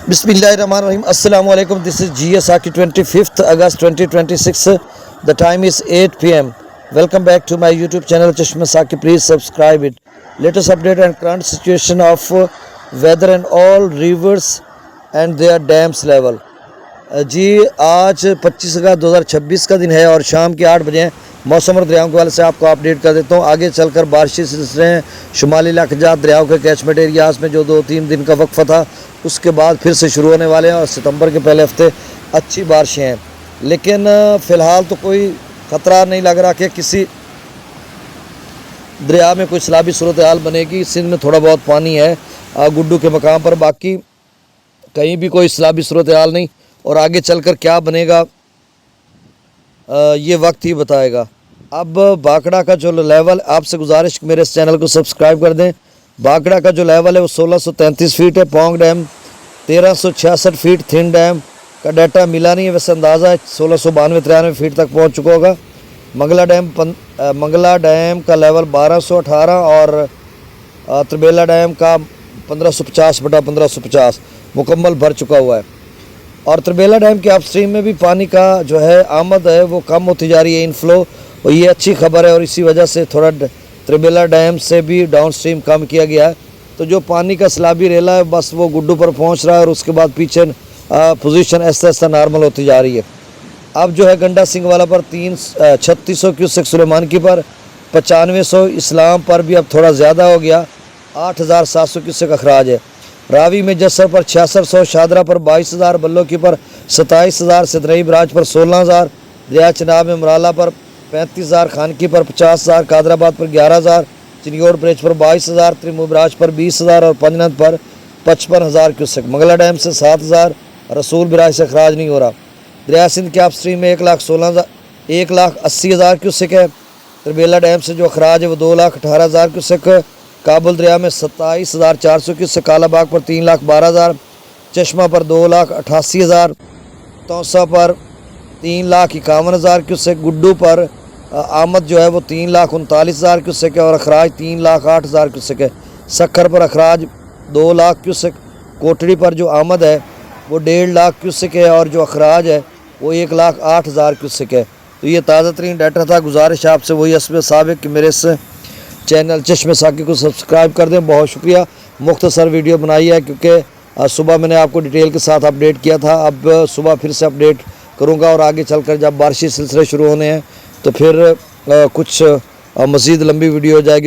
Bismillahirrahmanirrahim. Assalamu alaikum. This is GS Aki 25th August 2026. The time is 8 p.m. Welcome back to my YouTube channel Chashma Saki. Please subscribe it. Latest update and current situation of weather and all rivers and their dams level. जी आज 25 अगस्त 2026 का दिन है और शाम के 8 बजे मौसम और दरियाओं के वाले से आपको अपडेट कर देता हूँ। आगे चलकर बारिशी सिलसिले शुमाली इलाक़ात दरियाओं के कैचमेंट एरियाज़ में जो 2-3 दिन का वक्फा था उसके बाद फिर से शुरू होने वाले हैं और सितंबर के पहले हफ्ते अच्छी बारिशें हैं, लेकिन फ़िलहाल तो कोई ख़तरा नहीं लग रहा कि किसी दरिया में कोई सैलाबी सूरत हाल बनेगी। सिंध में थोड़ा बहुत पानी है गुड्डू के मकाम पर, बाकी कहीं भी कोई सैलाबी सूरत हाल नहीं और आगे चलकर क्या बनेगा ये वक्त ही बताएगा। अब बाकड़ा का जो लेवल, आपसे गुजारिश मेरे इस चैनल को सब्सक्राइब कर दें। बाकड़ा का जो लेवल है वो 1633 फीट है। Pong dam 1366 feet, thin dam का डाटा मिला नहीं है, वैसे अंदाज़ा है 1692-93 फीट तक पहुंच चुका होगा। मंगला डैम का लेवल 1218 और त्रिबेला डैम का 1550/1550 मुकम्मल भर चुका हुआ है। और त्रिबेला डैम के अपस्ट्रीम में भी पानी का जो है आमद है वो कम होती जा रही है, इनफ्लो, और ये अच्छी खबर है। और इसी वजह से थोड़ा त्रिबेला डैम से भी डाउन स्ट्रीम कम किया गया है, तो जो पानी का सैलाबी रेला है बस वो गुड्डू पर पहुंच रहा है और उसके बाद पीछे पोजीशन ऐसा ऐसा नॉर्मल होती जा रही है। अब जो है गंडा सिंह वाला पर 3600 क्यूसेक सुलेमानकी पर, 9500 इस्लाम पर भी अब थोड़ा ज़्यादा हो गया, 8700 क्यूसेक अखराज है। रावी में जस्सर पर 6600, शादरा पर 22000, बल्लोकी पर 27000, सिदरई बराज पर 16000, दरिया चनाब में मराला पर 35000, खानकी पर 50000, कादराबाद पर 11000, चिनियोड़ ब्रिज पर 22000, त्रिमू बराज पर 20000 और पंजनद पर 55000 क्यूसेक। मंगला डैम से 7000, रसूल बराज से अखराज नहीं हो रहा। दरिया सिंध के अपस्ट्रीम में 1,80,000 क्यूसेक है। त्रिबेला डैम से जो अखराज है वो 2,18,000 क्यूसेक। काबुल दरिया में 27,400 क्यूसेक, कालाबाग पर 3,12,000, चश्मा पर 2,88,000, तौसा पर 3,51,000 क्यूसेक, गुड्डू पर आमद जो है वो 3,39,000 क्यूसेक है और अखराज 3,08,000 क्यूसेक है। सक्खर पर अखराज 2 लाख क्यूसेक, कोटड़ी पर जो आमद है वो 1.5 लाख क्यूसेक है और जो अखराज है वो 1,08,000 क्यूसेक है। तो ये ताज़ा तरीन डाटा था। गुजारिश आपसे वही हस्ब साबिक कि मेरे इस चैनल चश्मे साकी को सब्सक्राइब कर दें। बहुत शुक्रिया। मुख्तसर वीडियो बनाई है क्योंकि सुबह मैंने आपको डिटेल के साथ अपडेट किया था, अब सुबह फिर से अपडेट करूंगा और आगे चलकर जब बारिशी सिलसिले शुरू होने हैं तो फिर कुछ मज़ीद लंबी वीडियो हो जाएगी।